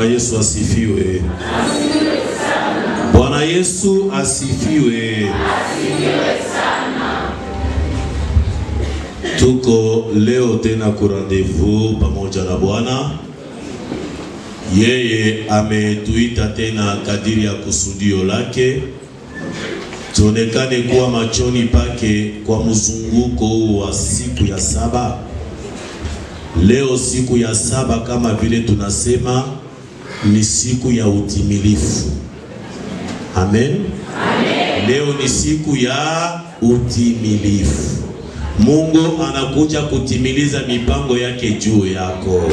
Bwana Yesu asifiwe. Bwana Yesu asifiwe. Tuko leo tena ku rendezvous pamoja na Bwana. Yeye ametuita tena kadiri ya kusudio lake. Tuonekane kuwa machoni pake kwa mzunguko wa siku ya saba. Leo siku ya saba kama vile tunasema ni siku ya utimilifu. Amen. Amen. Leo ni siku ya utimilifu. Mungu anakuja kutimiliza mipango yake juu yako.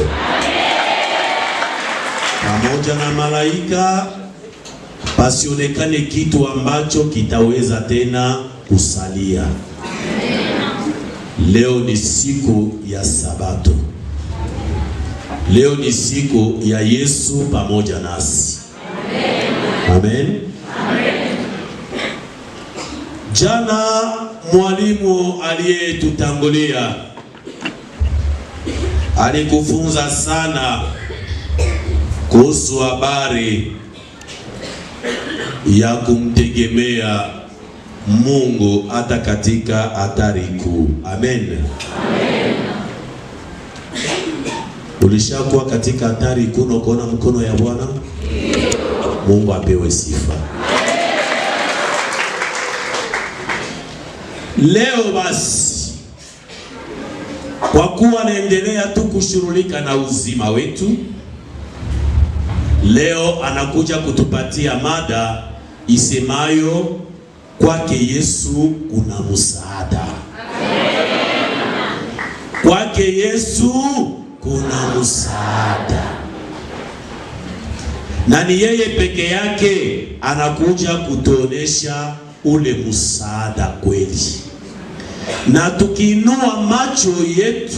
Pamoja na malaika, pasionekane kitu ambacho kitaweza tena kusalia. Leo ni siku ya Sabato. Leo ni siku ya Yesu pamoja nasi. Amen. Amen. Jana mwalimu aliyetutangulia alikufunza sana kuhusu habari ya kumtegemea Mungu hata katika hatari kuu. Amen. Amen. Ulishakuwa katika hatari kuu na kuona mkono ya Bwana? Mungu apewe sifa. Leo basi, kwa kuwa naendelea tu kushughulika na uzima wetu, leo anakuja kutupatia mada isemayo kwake Yesu kuna msaada. Kwake Yesu kuna msaada. Na ni yeye peke yake anakuja kutuonesha ule msaada kweli. Na tukiinua macho yetu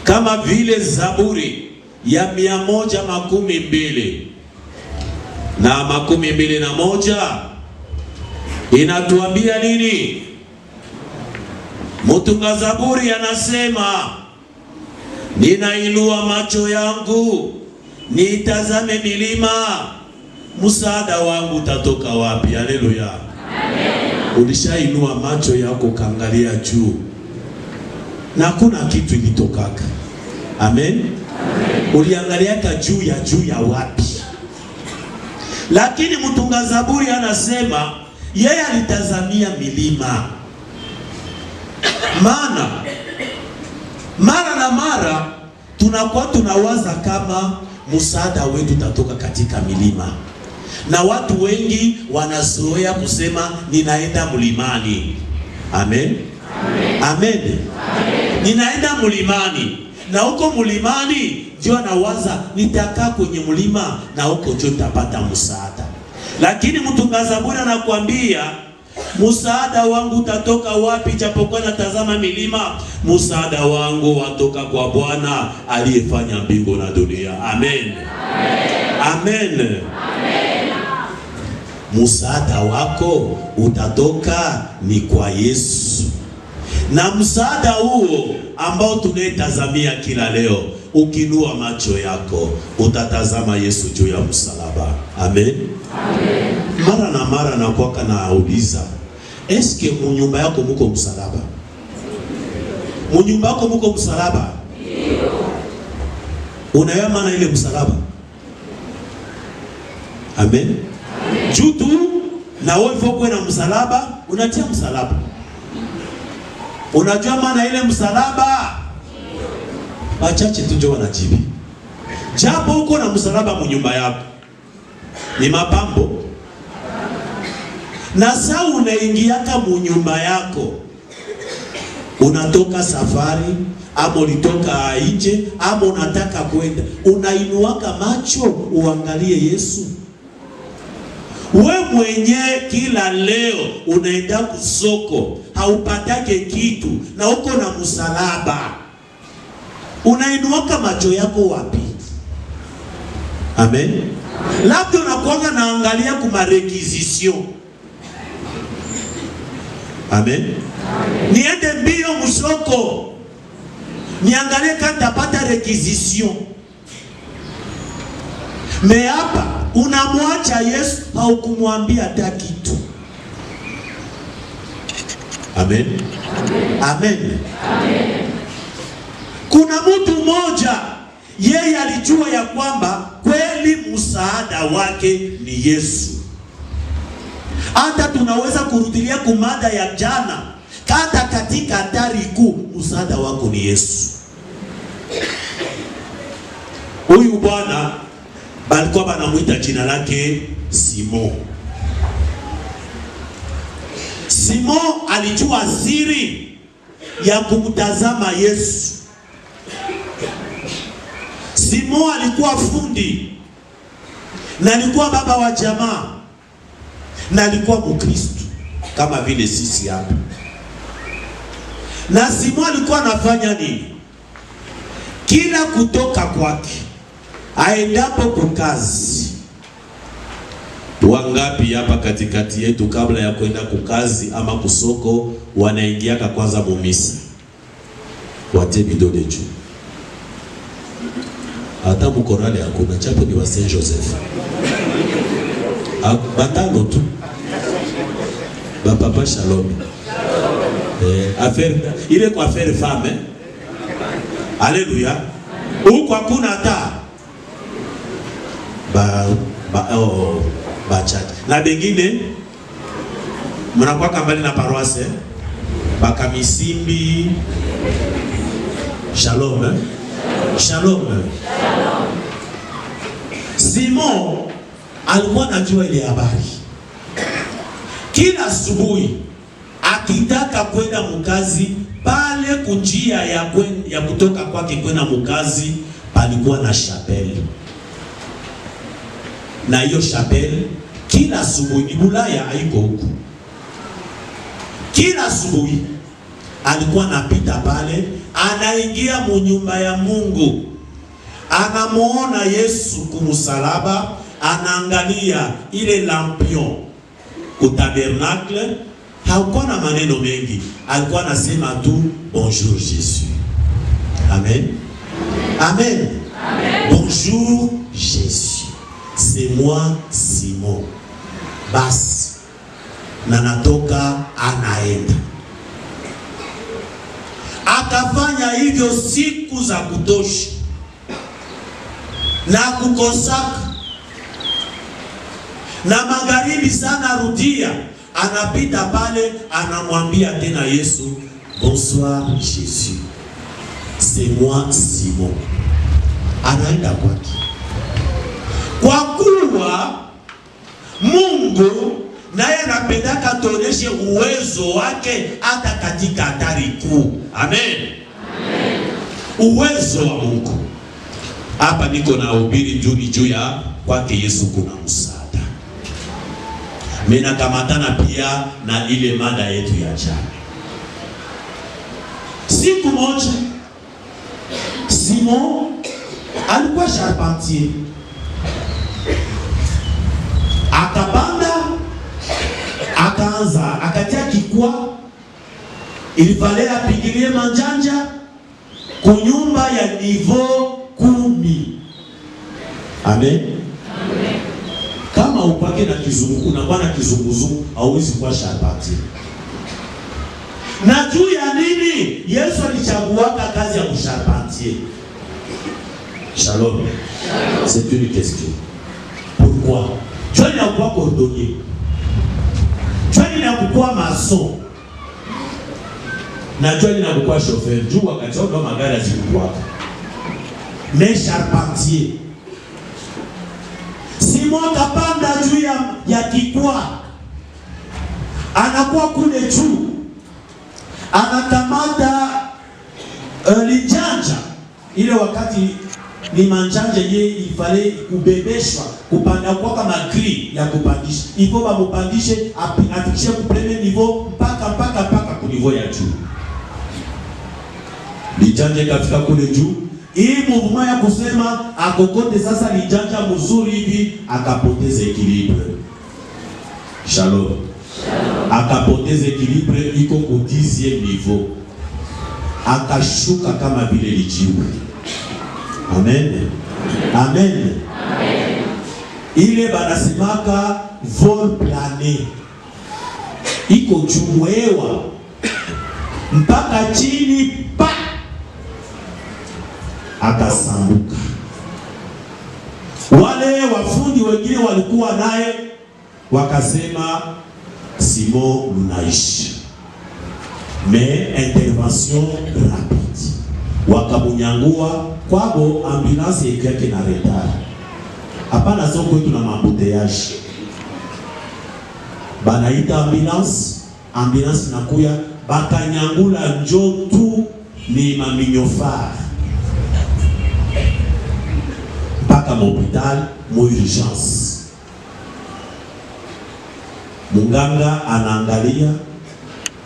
kama vile Zaburi ya 112 na 121 inatuambia nini? Mtunga Zaburi anasema, ninainua macho yangu nitazame milima, msaada wangu utatoka wapi? Haleluya. Amen. Ulishainua macho yako kaangalia juu na hakuna kitu ilitokaka. Amen. Amen. Uliangaliaka juu ya wapi? Lakini mtunga Zaburi anasema yeye alitazamia milima. Mara na mara tunakuwa tunawaza kama msaada wetu utatoka katika milima. Na watu wengi wanazoea kusema ninaenda mlimani. Amen. Amen. Amen. Amen. Ninaenda mlimani. Na huko mlimani ndio anawaza nitakaa kwenye mlima na huko ndio nitapata msaada. Lakini mtunga Zaburi anakuambia msaada wangu utatoka wapi japokuwa natazama milima? Msaada wangu watoka kwa Bwana aliyefanya mbingu na dunia. Amen. Amen. Amen. Amen. Msaada wako utatoka ni kwa Yesu. Na msaada huo ambao tunayetazamia kila leo, ukinua macho yako utatazama Yesu juu ya msalaba. Amen. Amen. Mara na mara nakuwa nauliza, eske munyumba yako muko msalaba? Munyumba yako muko msalaba? Ndio. Unayua maana ile msalaba? Amen. Amen. Jutu na wewe uko na msalaba, unatia msalaba. Unajua maana ile msalaba? Wachache tu ndio wanajibu. Japo uko na msalaba munyumba yako, ni mapambo. Na saa unaingiaka munyumba yako, unatoka safari, ama ulitoka nje, ama unataka kwenda, unainuaka macho uangalie Yesu. We mwenye kila leo unaenda kusoko, haupatake kitu na uko na msalaba, unainuaka macho yako wapi? Amen. Labda unakuanga naangalia kuma requisition. Amen. Amen. Niende mbio msoko, niangalie kama tapata requisition. Me hapa unamwacha Yesu, haukumwambia hata kitu. Amen. Amen. Amen. Amen. Kuna mtu mmoja yeye alijua ya kwamba kweli msaada wake ni Yesu. Hata tunaweza kurudilia kumada ya jana, hata katika hatari kuu msaada wako ni Yesu. Huyu bwana balikuwa banamuita jina lake Simon. Simon alijua siri ya kumtazama Yesu. Simon alikuwa fundi, na alikuwa baba wa jamaa, na alikuwa Mkristo kama vile sisi hapa. Na Simon alikuwa anafanya nini? Kila kutoka kwake aendapo kukazi. Wangapi hapa katikati yetu kabla ya kwenda kukazi ama kusoko wanaingiaka kwanza mumisa? Wate bidole juu. Hata mkorale hakuna, chapo ni wa Saint Joseph. Batano tu. Ba papa Shalom. Affaire ile kwa affaire femme. Alléluia. Huko hakuna hata chat. Na bengine mnakuwa kambali na paroisse Bakamisimbi. Shalom. Shalom. Simon alikuwa anajua ile habari. Kila asubuhi akitaka kwenda mkazi, pale kunjia ya kutoka kwake kwenda mkazi palikuwa na chapelle. Na hiyo chapelle kila asubuhi, ni Bulaya haiko huku, kila asubuhi alikuwa anapita pale, anaingia munyumba ya Mungu, anamuona Yesu kumusalaba, anaangalia ile lampion utabernacle. Hakuwa na maneno mengi, alikuwa anasema tu bonjour Jésus. Amen. Amen. Amen. Bonjour Jésus. C'est moi Simon. Basi na natoka anaenda. Akafanya hivyo siku za kutosha na kukosaka, na magharibi sana rudia, anapita pale, anamwambia tena Yesu, bonsoir Jésus, c'est moi Simon. Anaenda kwake. Kwa kuwa Mungu naye anapendaka tuoneshe uwezo wake hata katika hatari kuu. Amen. Amen. Uwezo wa Mungu. Hapa niko na ubiri juu ya kwake Yesu kuna msaada. Mena kamatana pia na ile mada yetu ya jana. Siku moja Simon alikuwa charpentier. Akabanda, akaanza, akatia kikwa, ilifale apigilie manjanja kunyumba ya niveau 10. Amen. Amen. Kama upake na kizungu, unakuwa na kizunguzungu, hauwezi kuwa charpentier. Na juu ya nini Yesu alichaguaka kazi ya charpentier? Shalom. C'est une question. Pourquoi? Tu as quoi cordonnier? Tu as quoi maçon? Na tu as quoi chauffeur? Tu vois quand tu as magari zikuwa. Mais charpentier. Simon kapanda juu ya kikwa. Anakuwa kule juu. Anakamata linjanja. Ile wakati ni manjanja ye ifale kubebeshwa, kupanda kwa kama gri ya kupandisha. Ipo ba mupandishe afikishe ku premier niveau mpaka ku niveau ya juu. Lijanja kafika kule juu. Hii mouvement ya kusema akokote sasa lijanja mzuri hivi akapoteza equilibre. Shalom. Shalom. Akapoteza equilibre iko ku 10e niveau. Akashuka kama vile lijiwe. Amen. Amen. Amen. ile banasemaka vol plane, iko juu hewa mpaka chini pa, akasambuka. Wale wafundi wengine walikuwa naye wakasema Simon lunaishi, mais intervention rapide, wakamunyangua kwabo. Ambulance yake na retard, hapana soko yetu na mambuteyage, banaita ambulance nakuya, bakanyangula njo tu ni maminyofar mpaka hospital mu urgence. Munganga anaangalia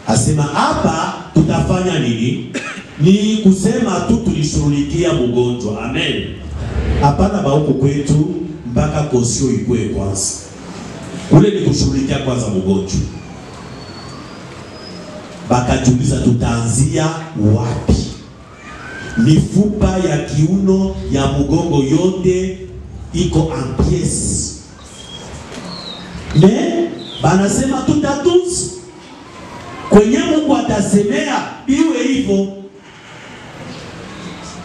asema hapa tutafanya nini? Ni kusema tu tulishughulikia mgonjwa. Amen. Hapana ba huko kwetu mpaka kosio ikue kwanza. Ule ni kushughulikia kwanza mgonjwa. Bakajuliza tutaanzia wapi? Mifupa ya kiuno ya mgongo yote iko en pièces. Mais banasema tutatunza kwenye Mungu atasemea iwe hivyo.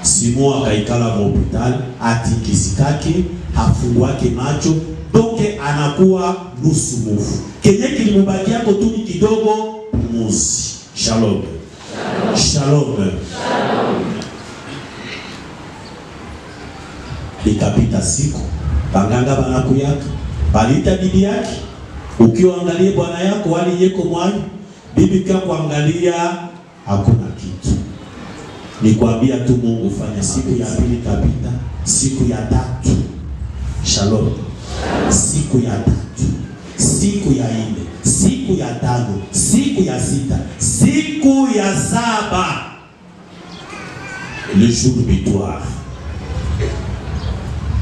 Simon akaikala hospitali, atikisikake, hafunguake macho, doke anakuwa nusu mufu. Kenye kilimubaki yako tu ni kidogo pumuzi. Shalom. Shalom. Shalom. Ikapita siku, banganga banakuyaka, balita bibi yake. Ukiangalia bwana yako wali yeko mwali, bibi kwa kuangalia hakuna kitu. Nikwambia tu Mungu fanya. Siku ya pili kapita, siku ya tatu. Shalom. Siku ya tatu, siku ya nne, siku ya tano, siku ya sita, siku ya saba, le jour butoir.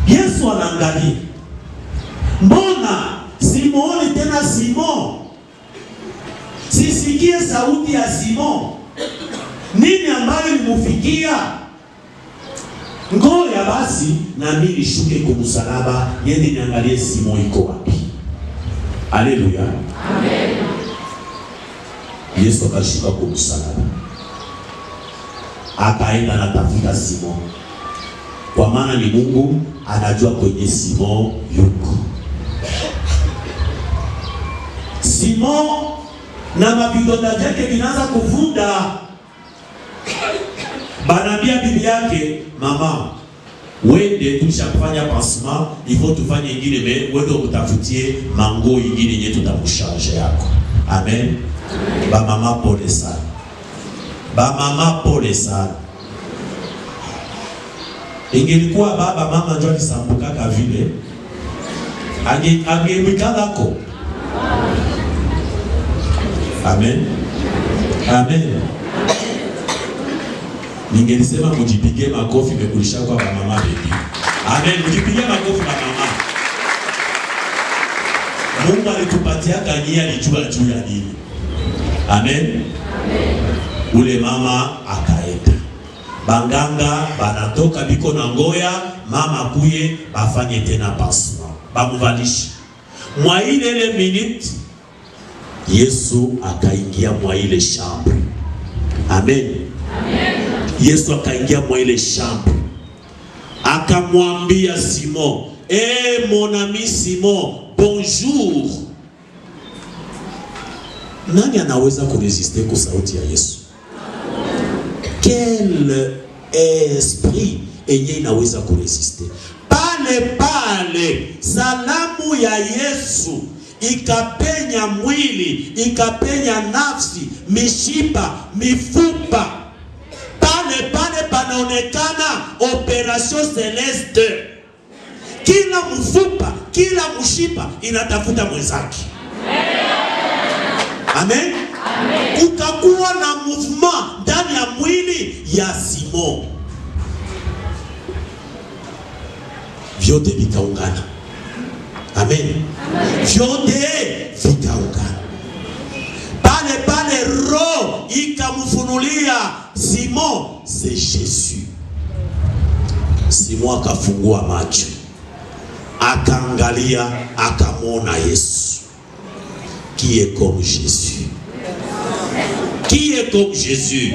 Yesu anaangalia, mbona Simoni tena Simon? Sisikie sauti ya Simon. Nini ambayo imufikia? Ngoja basi na mimi nishuke kwa msalaba, niende niangalie Simon iko wapi. Haleluya. Amen. Yesu akashuka kwa msalaba, akaenda anatafuta Simon, kwa maana ni Mungu anajua kwenye Simon yuko. Simon na mavidonda yake vinaanza kuvunda. Banambia bibi yake, mama, wende tushafanya pansement, ifo tufanye ingine, wende utafutie mango ingine yenye tutakushange yako. Amen. Ba mama pole sana. Ba mama pole sana. Ingelikuwa baba mama ndio alisambuka ka vile, angemikadako. Amen. Amen. Ningelisema mujipige makofi mekulisha kwa mama baby. Amen. Mujipige makofi kwa mama. Mungu alitupatia kania alijua juu ya nini. Amen. Amen. Ule mama akaenda. Banganga banatoka biko na ngoya, mama kuye bafanye tena pansement. Bamuvalisha. Mwa ile minute Yesu akaingia mwa ile chambre. Amen. Amen. Yesu akaingia mwa ile chambre. Akamwambia Simon, mon ami Simon, bonjour. Nani anaweza kuresiste kwa sauti ya Yesu? Quel esprit enye inaweza kuresiste? Pale salamu ya Yesu ikapenya mwili, ikapenya nafsi, mishipa, mifupa. Pale panaonekana operation celeste. Kila mfupa, kila mshipa inatafuta mwenzake. Amen. Amen. Kukakuwa na movement ndani ya mwili ya Simon. Vyote vikaungana. Amen. Amen. Vyote vikaungana. Pale roho ikamfunulia Simon, c'est Jésus. Simon akafungua macho. akaangalia akamwona Yesu. Qui est comme Jésus? Qui est comme Jésus?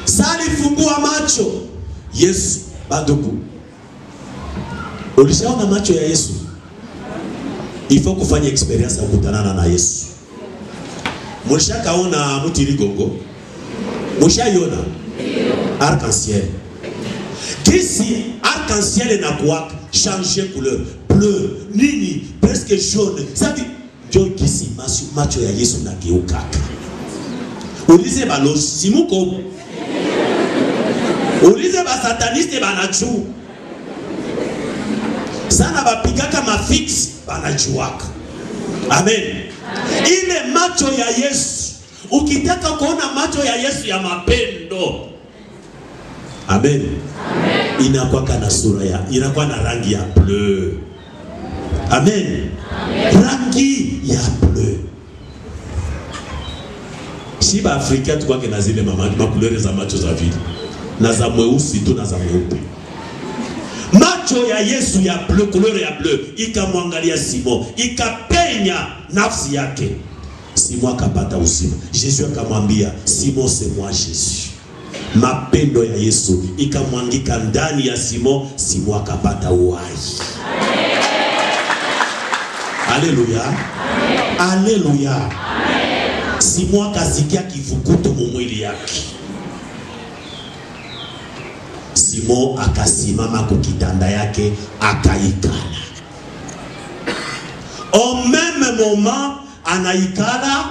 Salifungua macho Yesu. Baduku, ulishaona macho ya Yesu? Ifo kufanya experience ya kutanana na Yesu. Mulishakaona mtu iligongo? Mushaiona? Arc-en-ciel. Kisi arc-en-ciel inakuwa changer couleur, bleu, nini, presque jaune. Sabi jo kisi macho ya Yesu nageuka. Ulize balozi simuko. Ulize ba sataniste banachu. Sana bapigaka mafix banachuaka. Amen. Ile macho ya Yesu, ukitaka kuona macho ya Yesu ya mapendo, amen, inakuwa na sura ya, inakuwa na rangi ya bleu. Amen. Rangi ya bleu. Si ba Afrika tukwa na zile makulere za macho za vile, na za mweusi tu na za mweupe. Macho ya Yesu ya bleu, couleur ya bleu, ikamwangalia Simon, ikapenya nafsi yake. Simon akapata uzima. Yesu akamwambia, Simon, c'est moi Jésus. Mapendo ya Yesu ikamwangika ndani ya Simon, Simon akapata uhai. Haleluya. Haleluya. Simon akasikia kivukuto mwili yake. Simon akasimama kukitanda yake akaikala. Au même moment anaikala,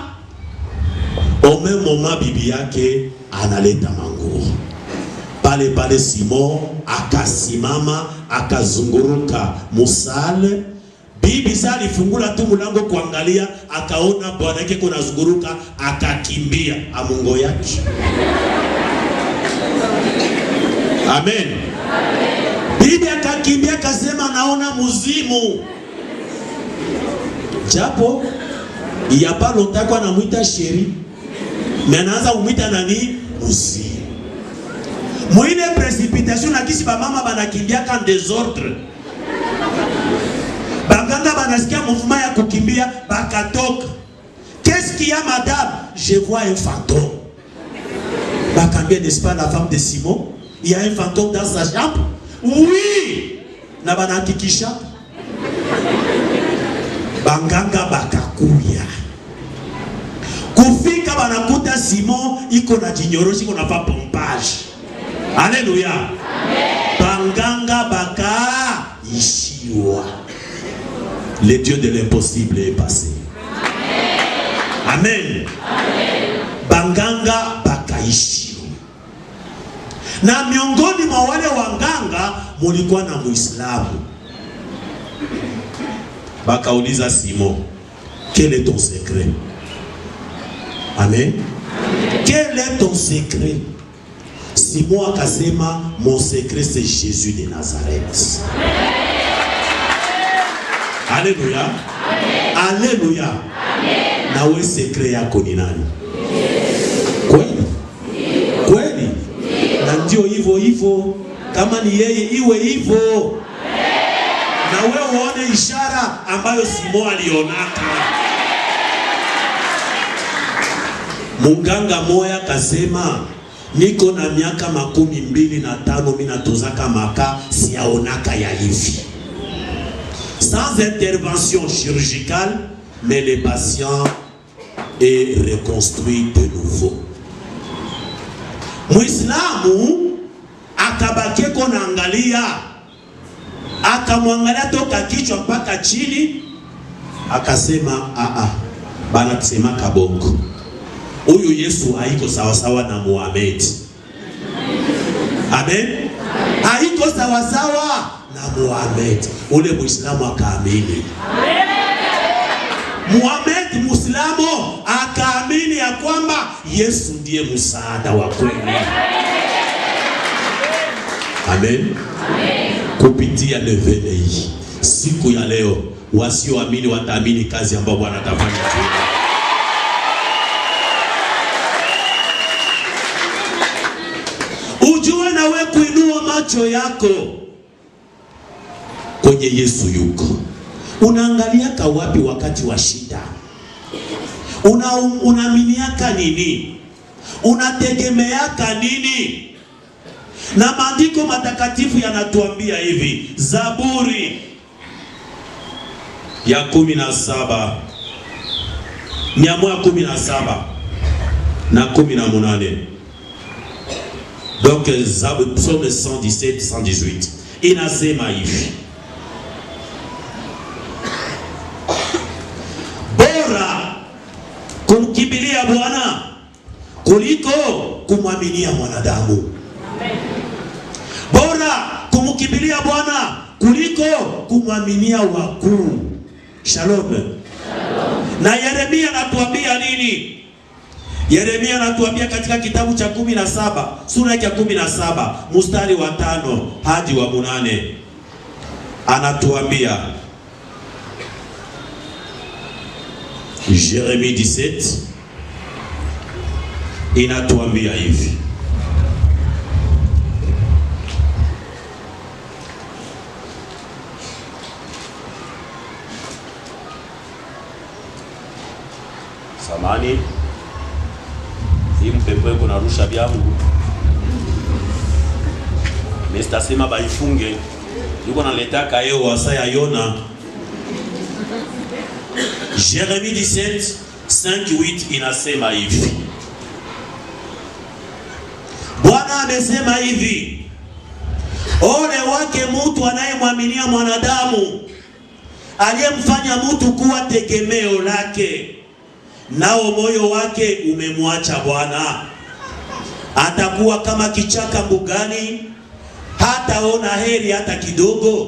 au même moment bibi yake analeta manguo. Pale pale Simon akasimama akazunguruka musale. Bibi sali fungula tu mlango kuangalia, akaona bwana yake kuna zunguruka, akakimbia amungo yake. Amen. Bibi akakimbia akasema naona muzimu. Japo ya pa longtemps kwa namuita sheri, menaanza kumwita nani? Muzimu. Mwile précipitation na kisi ba mama banakimbia kan désordre. Baganga banasikia mouvement ya kukimbia bakatoka. Qu'est-ce qu'il y a madame? Je vois un fantôme. Bakambia, n'est-ce pas la femme de Simon? Il y a un fantôme dans sa chambre? Oui! Na banakikisha. Banganga bakakuya. Kufika banakuta Simon iko na jinyoroshi, iko na fa pompage. Alléluia. Banganga baka ishiwa. Le Dieu de l'impossible est passé. Amen. Amen. Banganga bakaishiwa. Na miongoni mwa wale wanganga mulikuwa na Muislamu. Bakauliza Simon, quel est ton secret? Amen. Quel est ton secret? Simon akasema, mon secret c'est Jésus de Nazareth. Alléluia. Alléluia. Na wewe secret yako ni nani? Kweli? Kweli? Na ndio hivyo hivyo, kama ni yeye iwe hivyo. Na wewe uone ishara ambayo Simon alionaka. Munganga moya kasema, niko na miaka 25 mimi natozaka maka siaonaka ya hivi. Sans intervention chirurgicale, mais le patient est reconstruit de nouveau. Muislamu akabaki kona angalia, akamwangalia toka kichwa mpaka chini, akasema bana kusema kabongo. Huyu Yesu haiko sawa sawa na Muhammad. Amen. Haiko sawa sawa na Muhammad. Ule Muislamu akaamini. Muhammad Muislamu akaamini ya kwamba Yesu ndiye msaada wa kweli. Amen. Kupitia levele hii siku ya leo, wasioamini wataamini kazi ambayo Bwana atafanya. Ujue na wewe kuinua macho yako. kwenye Yesu yuko. Unaangaliaka wapi wakati wa shida? Unaaminiaka nini? Unategemeaka nini? Na maandiko matakatifu yanatuambia hivi, Zaburi ya 17 117 na 18. Donc Psaume 117 118 inasema hivi, bora kumkimbilia Bwana kuliko kumwaminia mwanadamu. Bora kumkimbilia Bwana kuliko kumwaminia wakuu. Shalom. Na Yeremia anatuambia nini? Yeremia anatuambia katika kitabu cha 17, sura ya 17, mstari wa 5 hadi wa 8. Anatuambia, Yeremia 17 inatuambia hivi, samani hii mpepo yuko narusha vyangu, Mr. Sema baifunge, yuko naletaka hewa saa ya Yona. Yeremia 17 5-8 inasema hivi, Bwana amesema hivi, ole wake mtu anayemwaminia mwanadamu, aliyemfanya mtu kuwa tegemeo lake, nao moyo wake umemwacha Bwana. Atakuwa kama kichaka mbugani, hataona heri hata kidogo.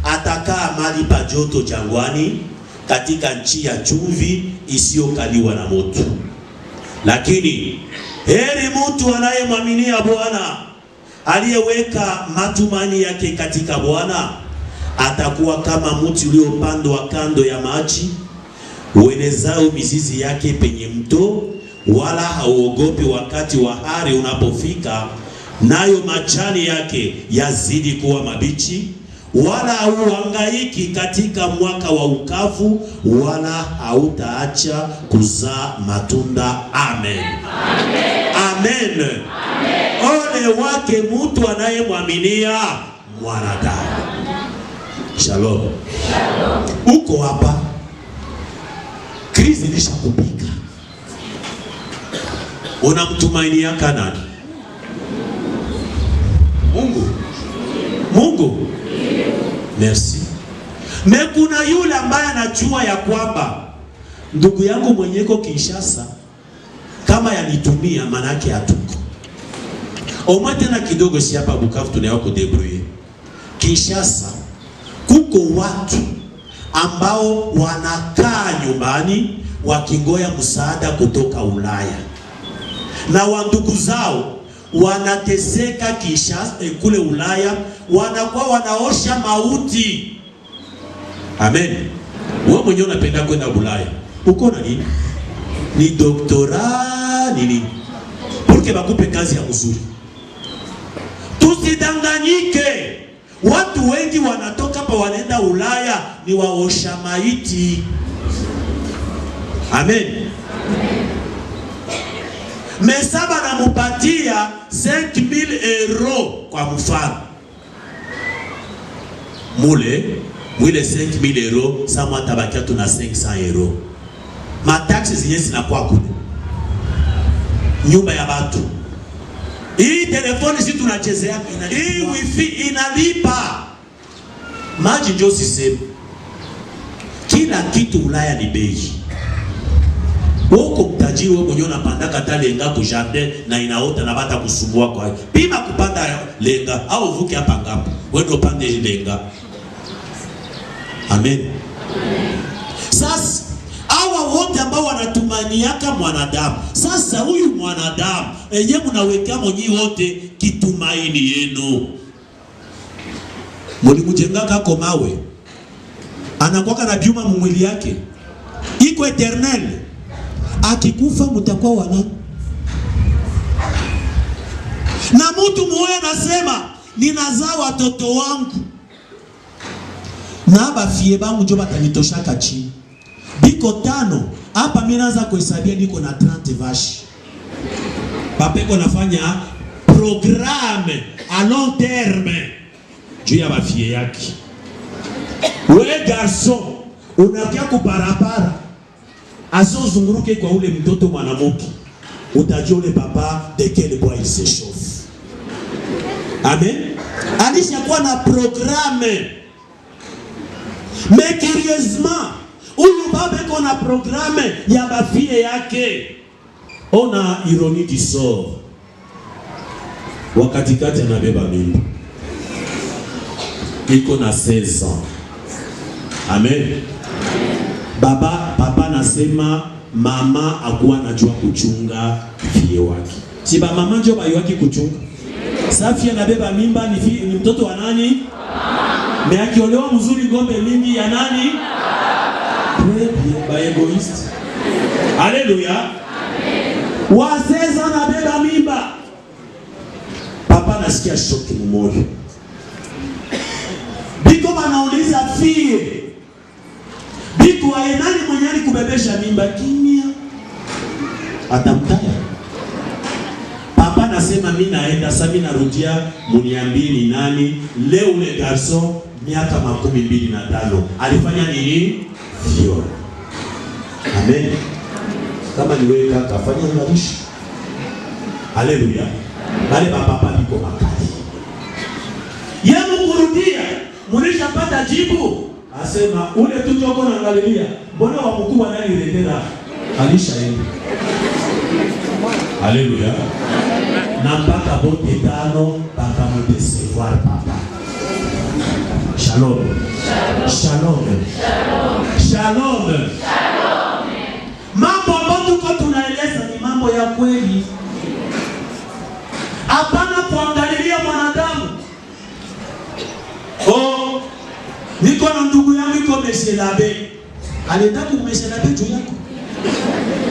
Atakaa mahali pa joto jangwani, katika nchi ya chumvi isiyokaliwa na moto. Lakini heri mtu anayemwaminia Bwana, aliyeweka matumaini yake katika Bwana. Atakuwa kama mti uliopandwa kando ya maji, uenezao mizizi yake penye mto, wala hauogopi wakati wa hari unapofika, nayo majani yake yazidi kuwa mabichi, wala hauhangaiki katika mwaka wa ukavu, wala hautaacha kuzaa matunda. Amen. Amen. Amen. Amen. Ole wake mtu anayemwaminia mwanadamu. Shalom. Shalom. Uko hapa, krizi ilishakupika, unamtumainia nani? Mungu. Mungu. Merci. Mekuna yule ambaye anajua ya kwamba ndugu yangu mwenyeko Kinshasa, kama yanitumia manake hatuko. Omwe tena kidogo si hapa Bukavu tunao kudebrouiller. Kinshasa kuko watu ambao wanakaa nyumbani wakingoya msaada kutoka Ulaya, na wandugu zao wanateseka Kinshasa kule Ulaya, wanakuwa wanaosha mauti. Amen. Wewe mwenyewe unapenda kwenda Ulaya, uko na nini? Ni doktora nini? Porque bakupe kazi ya mzuri. Tusidanganyike. Watu wengi wanatoka pa wanaenda Ulaya ni waosha maiti. Amen. Mesaba na mupatia 5,000 euros kwa mfano. Mwile 5,000 euros, sama tabakia tuna 500 euros. Mataxi zenye zinakuwa kule. Nyumba ya watu. Hii telefoni si tunachezea, hii wifi inalipa. Maji ndio sisemu. Kila kitu Ulaya ni bei. Woko mtajiri wewe mwenyewe unapandaka talenga ku jardin na inaota na bata kusumbua kwa. Pima kupanda lenga au vuke hapa ngapo. Wewe ndio pande lenga. Amen. Sasa hawa wote ambao wanatumaniaka mwanadamu. Sasa huyu mwanadamu enyewe mnaweka mwenyi wote kitumaini yenu. Mulimujengaka kwa mawe. Anakuwa na byuma mwili yake. Iko eternel. Akikufa mutakuwa wana. Na mtu mmoja anasema ninazaa watoto wangu Na bafie bangu njo batanitoshaka chini. Biko 5, hapa mimi naanza kuhesabia niko na 30 vashi. Papa iko nafanya programme à long terme juu ya bafie yake. Wewe garçon, unakia kuparapara. Azozunguruke kwa ule mtoto mwanamke. Utajua ule papa de quel bois il se chauffe. Amen. Alishakuwa na programme. Mais curieusement, huyu baba iko na programme ya bafie yake. Ona ironie du sort. Wakati kati anabeba mimba. Iko na 16 ans. Amen. Papa nasema mama akuwa anajua kuchunga fie wake. Si ba mama ndio bayo wake kuchunga. Safia anabeba mimba ni mtoto wa nani? Me akiolewa mzuri ngombe mingi ya nani? Ba egoist. Haleluya. Amen. Wazeza anabeba mimba. Papa nasikia shoki mmoja. Biko banauliza fie. Biko aenani mwenye kubebesha mimba kimya. Atamtaya. Papa nasema mimi naenda sasa, mimi narudia, muniambie ni nani leo ule garçon miaka 25 alifanya nini? Vio. Amen. Kama ni wewe kaka fanya ngalisha. Haleluya. Bale papa biko makali. Yeye kurudia, mlishapata jibu. Asema ule tutoko na Galilia, mbona wa mkuu ananiletea? Alishaenda. Haleluya. Na mpaka bote 5 mpaka mdesevoir papa. Shalom. Shalom. Shalom. Shalom. Mambo ambayo tuko tunaeleza ni mambo ya kweli. Hapana kuangalia mwanadamu. Oh, niko na ndugu yangu iko Meshelabe. Alienda kumeshelabe juu yako.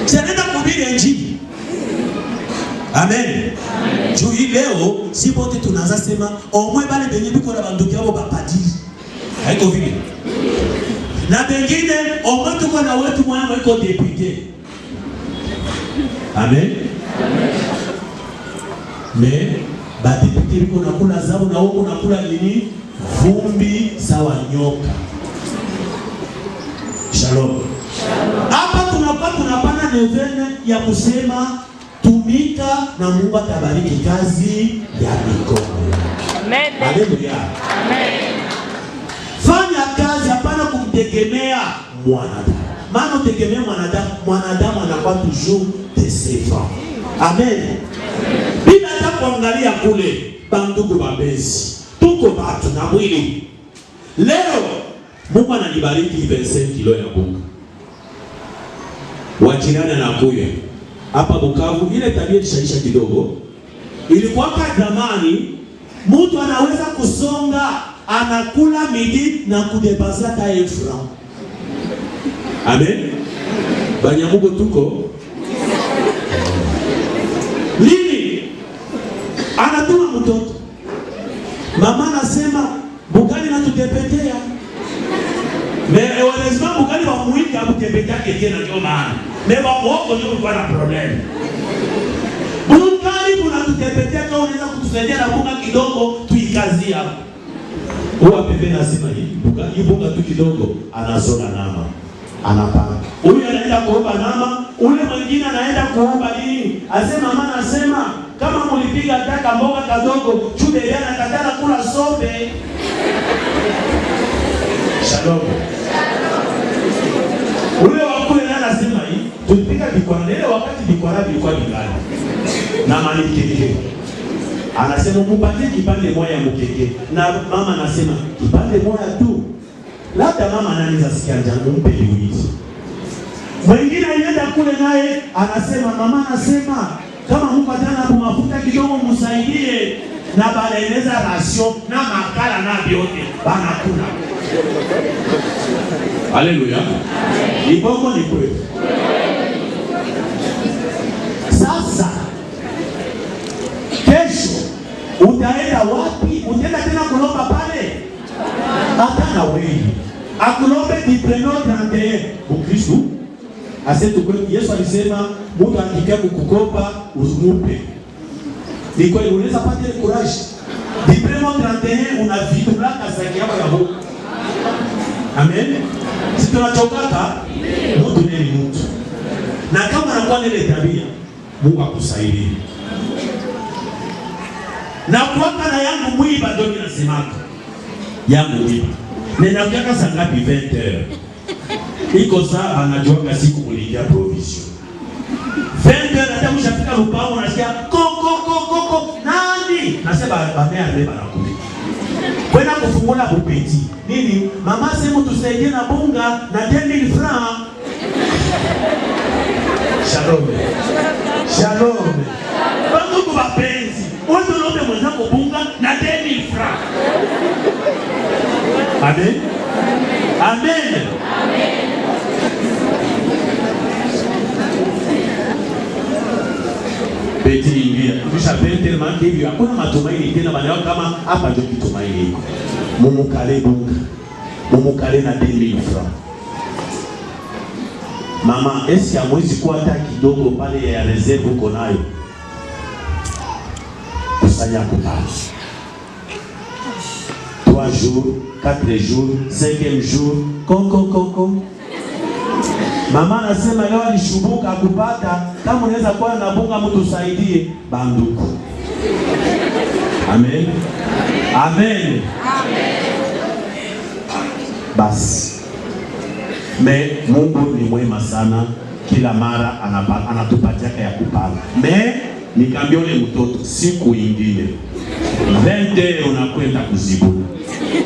Sasa kuhubiri injili. Amen. Amen. Juu hii leo si bote tunaanza sema omwe bale benye biko na banduki yao bapadiri. Haiko vile. Na bengine omwe tuko na wetu mwana wako député. Amen. Amen. Mais ba député biko na kula zao na huko na kula nini? Vumbi sawa nyoka. Shalom. Hapa tunakuwa tunapana nevene ya kusema tumika na Mungu atabariki kazi ya mikono. Amen. Haleluya. Amen. Fanya kazi hapana kumtegemea mwanadamu. Maana utegemea mwanadamu anakuwa toujours décevant. Amen. Bila hata kuangalia kule bandugu babezi. Tuko watu na mwili. Leo Mungu ananibariki 25 kilo ya bunga. Wajirani anakuya hapa Bukavu, ile tabia ishaisha kidogo. Ilikuwa zamani mtu anaweza kusonga anakula midi na kudepaza ta 1 franc. Amen. Banyamugo tuko. Lini anatuma mtoto. Mama anasema bugali na tutepetea. Mais heureusement bugali wa muika butepetea tena ndio maana. Mais wa mwoko ndio kwa na problem. Bugali bunatutepetea kama unaweza kutusaidia na bunga kidogo tuikazie hapo. Huwa pepe nasema hii bunga tu kidogo anazona nama. Anapanga. Huyu anaenda kuomba nama, ule mwingine anaenda kuomba nini? Asema mama anasema kama mlipiga taka mboga kadogo, chude yana katana kula sope. Shalom. Ule wakule na anasema hii, tulipiga bikwara ile wakati bikwara bilikuwa bingani. Na manikeke. Anasema mpatie kipande moja ya mkeke. Na mama anasema kipande moja tu. Labda mama anaweza sikia njaa mpe hizi. Mwingine anaenda kule naye anasema mama anasema kama Mungu atana mafuta kidogo msaidie na banaeleza rasio na makala na vyote banakula. Haleluya. Ni bongo ni kweli. Sasa kesho utaenda wapi? Utaenda tena kulomba pale? Hata na wewe akulombe diploma 31 Mkristo. Asetu kwa Yesu alisema mtu akikia kukukopa usimupe. Ni kweli unaweza pata ile courage. Diploma 31 una vitu laka zaki yako ya Mungu. Amen. Si tunachokaka mtu ni mtu. Na kama anakuwa ile tabia, Mungu akusaidie. Na kuwaka na yangu mwiba ndio ninasemaka. Yangu mwiba. Nena kaka saa ngapi 20h. Iko saa anajuanga siku kulikia provision. 20h hata mshafika lupango unasikia koko nani? Nasema bamea leba na kuli. Kwenda kufungula bupeti. Nini? Mama sema tusaidie na bunga na 10,000 francs. Shalom. Shalom. Bandugu bapenzi, wewe unaomba mwenzako bunga na 10,000 francs. Amen. Amen. Amen. Beti ingia. Kisha pente manke hivi hakuna matumaini tena bana kama hapa ndio kitumaini iko. Mumukale bunga. Mumukale na 10,000 francs. Mama, esi amwezi kuwa hata kidogo pale ya reserve uko nayo. Kusanya kupata. 3 jours, 4 jours, 5e jour, koko. Mama anasema leo alishubuka kupata, kama unaweza kuwa na bunga mtu saidie banduku. Amen. Amen. Amen. Basi. Mungu ni mwema sana, kila mara anatupatia ya kupanga. Nikamwambia yule mtoto siku nyingine 20 unakwenda kuzibuni.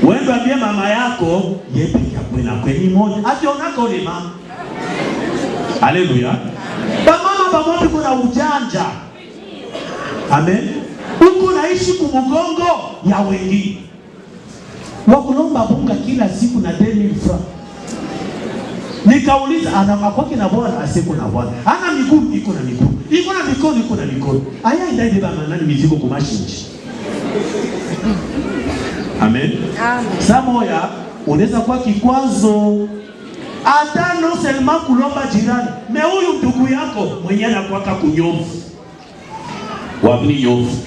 Wewe ambie mama yako yepi kwenda kwenye moja. Ationako ni mama. Haleluya. Mama pamoja kuna ujanja. Amen. Uko naishi kumugongo ya wengine. Wakulomba bunga kila siku na 10,000 francs. Nikauliza ana makwake na bwana asiku na bwana. Ana miguu iko na miguu. Iko na mikono iko na mikono. Aya ndai baba nani mizigo kumashinji. Amen. Amen. Samoya unaweza kuwa kikwazo. Hata no selma kulomba jirani. Me huyu ndugu yako mwenye anakuwaka kunyofu. Wapi nyofu?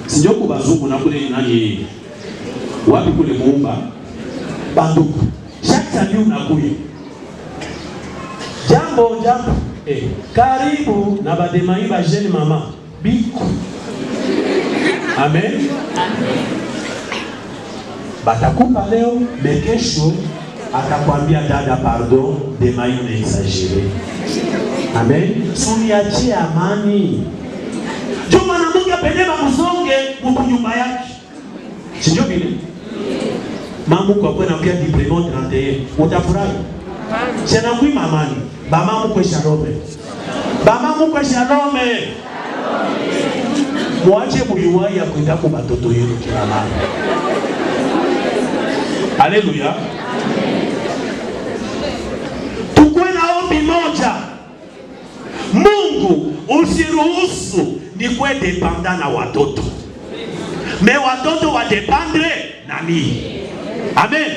Sio kwa bazungu na kule nani? Wapi kule muumba? Banduku. Shaka ndio unakuya. Jambo. Karibu na bademai ba jeune mama. Biko. Amen. Batakupa leo, kesho atakwambia dada pardon, demai unaexagere. Amen. Suniachie amani. Juma na Mungu apendema mzonge mko nyumba yake. Sio vile? Mamu kwa kwenda pia diploma 31. Utafurahi. Chena kui mamani. Bama mkwe shalome. Bama mkwe shalome. Mwache buyuwai ya kuenda kwa batoto yenu kila mara. Haleluya. Tukue na ombi moja. Mungu usiruhusu ni kwe dependa na watoto. Me watoto wadependre na mimi. Amen.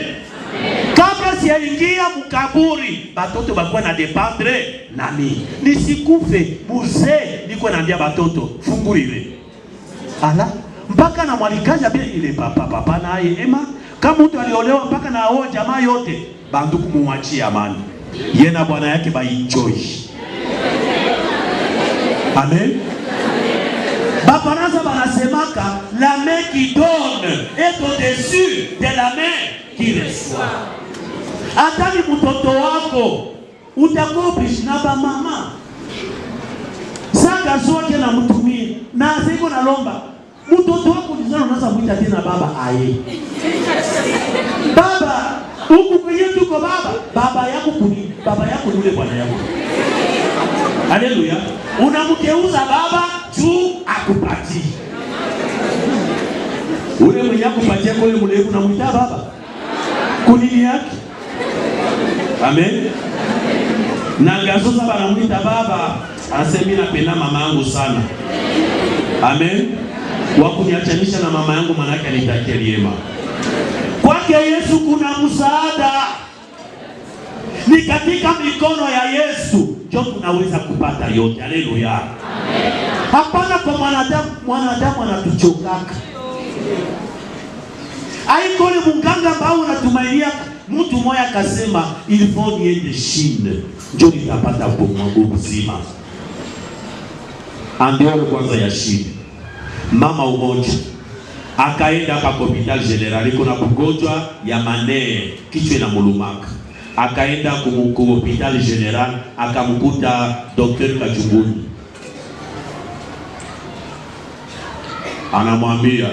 Kabla siyaingia mkaburi, batoto bakwa na dependre na mimi. Nisikufe, muzee niko naambia batoto, fungulile. Ala, mpaka na mwalikaja bila ile papa naye ema, kama mtu aliolewa mpaka na hao jamaa yote, banduku muachie amani. Yena bwana yake ba enjoy. Amen. Baparasa banasemaka la main qui donne est au-dessus de la main qui reçoit. Atani mtoto wako utakopish na ba mama. Saka zote na mtumie na ziko na lomba. Mtoto wako ndio unaanza kuita tena baba aye. Baba, huku kwenye tuko baba yako kuni, baba yako yule bwana yako. Haleluya. Unamgeuza baba juu akupati. Ule mwenye akupatia kule mlevu unamuita baba. Kunini yake? Amen. Na ngazoza banamuita baba, asemi napenda mama yangu sana. Amen. Wakuniachanisha na mama yangu manake alitakia liema. Kwake Yesu kuna msaada. Ni katika mikono ya Yesu ndio tunaweza kupata yote. Haleluya. Amen. Hapana kwa mwanadamu anatuchokaka. Haiko ni munganga ambao unatumainia mtu mmoja akasema il faut niende Chine ndio nitapata bongo mzima. Ndio kwanza ya Chine. Mama umoja akaenda hapa hospital general iko na ugonjwa ya mane kichwa na mulumaka. Akaenda ku hospital general akamkuta Dr. Kachunguni. Anamwambia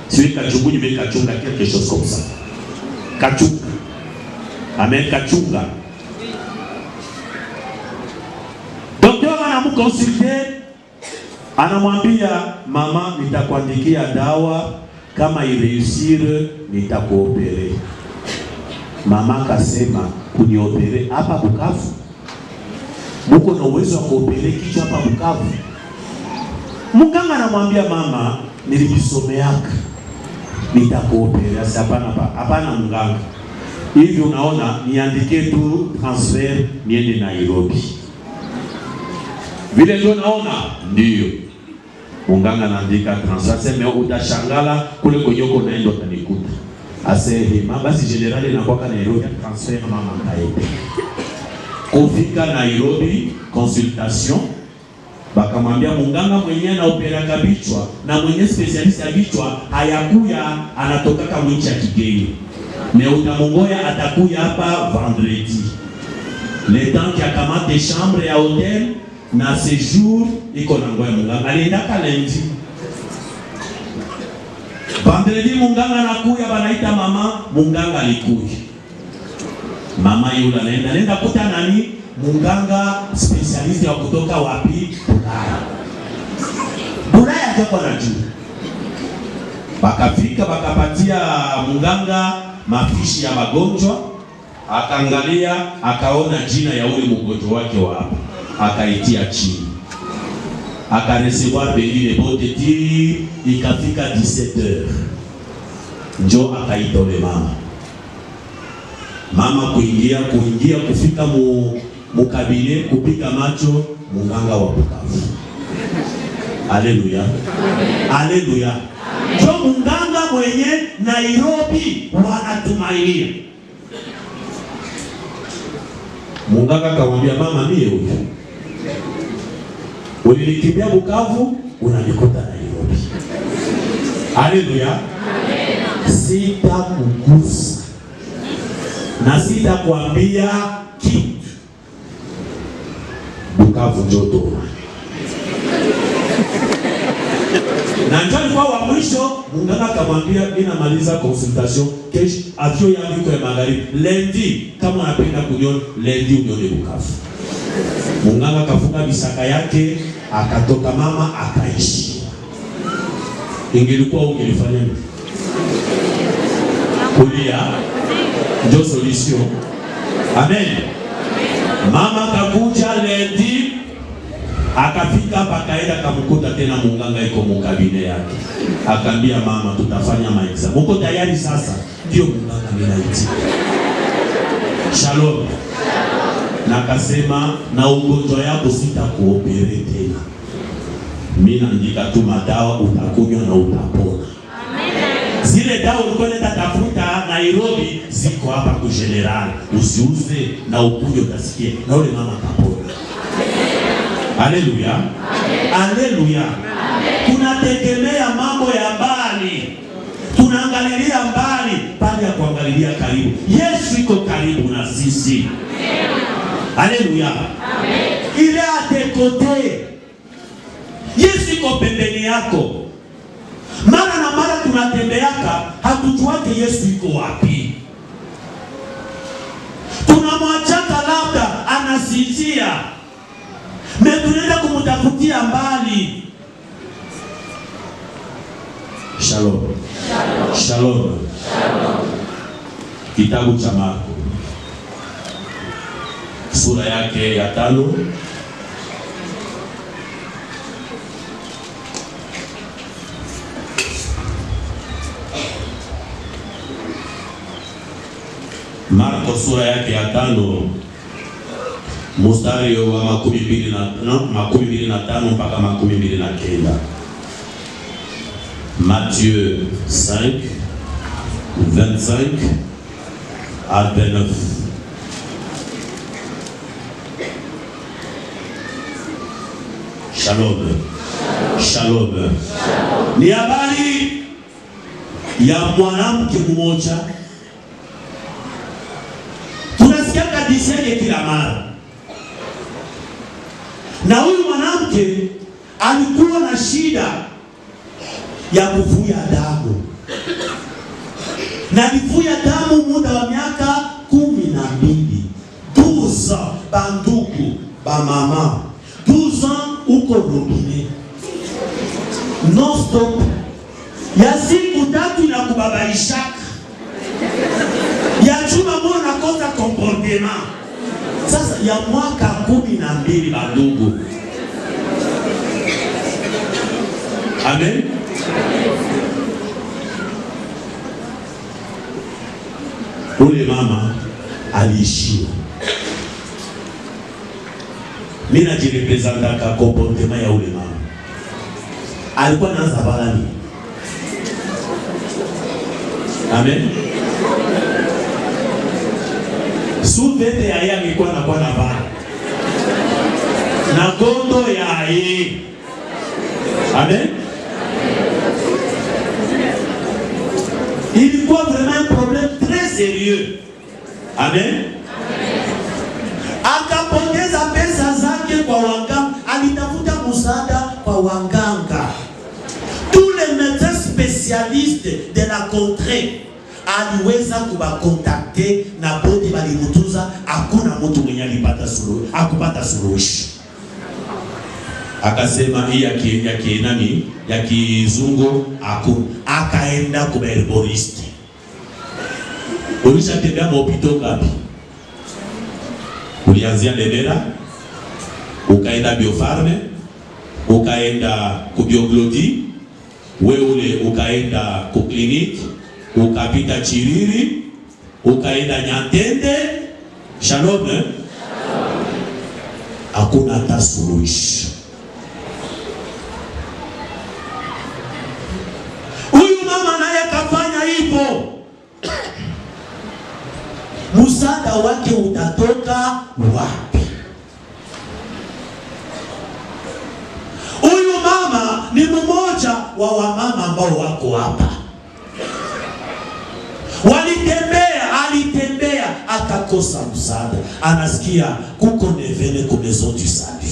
si Kachunguni mekachunga quelque chose comme ça. Kachunga. Amekachunga. Doktor anamkonsulte, anamwambia mama, nitakuandikia dawa, kama ireusire nitakuopere. Mama akasema kuniopere hapa Bukavu? Muko na uwezo wa kuopere kichwa hapa Bukavu? Munganga anamwambia mama, nilijisomeaka nitakuopere. Hapana munganga. Hivi unaona niandike tu transfer niende Nairobi. Vile ndio naona ndio. Munganga anaandika transfer, sema utashangala kule konyoko naenda utanikuta. Asema mama basi general inakuwa Nairobi transfer mama kaende. Kufika Nairobi consultation, bakamwambia munganga mwenyewe na opera kabichwa na mwenye specialist ya bichwa hayakuya, anatoka kama nchi ya kigeni. Meuta atakuya hapa vendredi. Le temps qui a kamate chambre ya hotel na séjour iko na ngoya munganga. Alienda lundi. Vendredi munganga nakuya, banaita mama, munganga alikuya. Mama yule anaenda kuta nani? Munganga specialist wa kutoka wapi? Bulaya. Bulaya ndio kwa juu. Bakafika bakapatia munganga mafishi ya magonjwa, akaangalia akaona jina ya ule mgonjwa wake wa hapa, akaitia chini, akaresevoir beli bote ti, ikafika 17h njo akaitole mama kuingia kufika mukabine kupiga macho munganga wa Bukavu. Haleluya. Haleluya. Ndio munganga mwenye Nairobi wanatumainia. Munganga akamwambia mama, mie huyu ulinikimbia Bukavu, unanikuta Nairobi. Haleluya. Sitakugusa na sitakwambia kitu. Bukavu joto. Na njani kwa wa mwisho, munganga akamwambia ninamaliza consultation, kesho avyo yangu iko ya magharibi. Lundi kama unapenda kuniona, lundi unione Bukavu. Munganga kafunga bisaka yake, akatoka mama akaishi. Ingelikuwa ungelifanya nini? Kulia ndio solution. Amen. Mama kakuja lundi, akafika hapa, kaenda kamkuta tena munganga iko mukabine yake. Akaambia mama, tutafanya maexam. Uko tayari sasa? Ndio munganga minaiti. Shalom. Na akasema na ugonjwa yako sitakuopere tena. Mimi naandika tu madawa, utakunywa na utapona. Amen. Zile dawa ulikuwa tafuta Nairobi ziko hapa ku general. Usiuze na ukunywe utasikia. Na ule mama atapona. Haleluya. Haleluya. Tunategemea mambo ya mbali. Tunaangalia mbali pale ya kuangalia karibu. Yesu iko karibu na sisi. Haleluya. Amen. Il est à tes côtés. Yesu iko pembeni yako. Mara na mara tunatembeaka, hatujuake Yesu iko wapi. Tunamwachaka labda anasinzia. Tunaenda kumutafutia mbali. Shalom. Shalom. Shalom. Shalom. Kitabu cha Marko sura yake ya 5 Marko Marko sura yake ya 5 mstari wa 25 mpaka 29. Matthieu 5 25 à 29. Shalom. Shalom. Ni habari ya mwanamke mmoja. Tunasikia hadithi yake kila mara. Na huyu mwanamke alikuwa na shida ya kuvuja damu. Na alivuja damu muda wa miaka 12. 12 bandugu, ba mama. 12 uko robine. Non stop. Ya siku 3 na kubabaishaka. Ya chuma mbona kosa comportement. Sasa ya mwaka 12 bandugu. Amen. Ule mama aliishiwa. Mimi najirepresenta kwa comportement ya ule mama. Alikuwa anaanza balani. Amen. Suvete ya yeye alikuwa na bala. Na gondo ya yeye. Amen. Ilikuwa vraiment un problème très sérieux. Amen. Akapongeza pesa zake kwa waganga, alitafuta msaada kwa waganga. Tous les médecins spécialistes de la contrée aliweza kubakontakte na bote balimutunza, hakuna mtu mwenye alipata suluhu, akupata suluhisho. Akasema hii ya kizungu akaenda kwa herboriste. Ulishatembea hospitali ngapi? Ulianzia Lemera, ukaenda Biofarme, ukaenda ku Bioglodi, wewe ukaenda ku kliniki, ukapita Chiriri, ukaenda Nyantende. Shalom. Hakuna hata suluhisho. Huyu mama naye akafanya hivyo. Msaada wake utatoka wapi? Huyu mama ni mmoja wa wamama ambao wako hapa. Alitembea akakosa msaada. Anasikia kuko nevele ku maison du salut.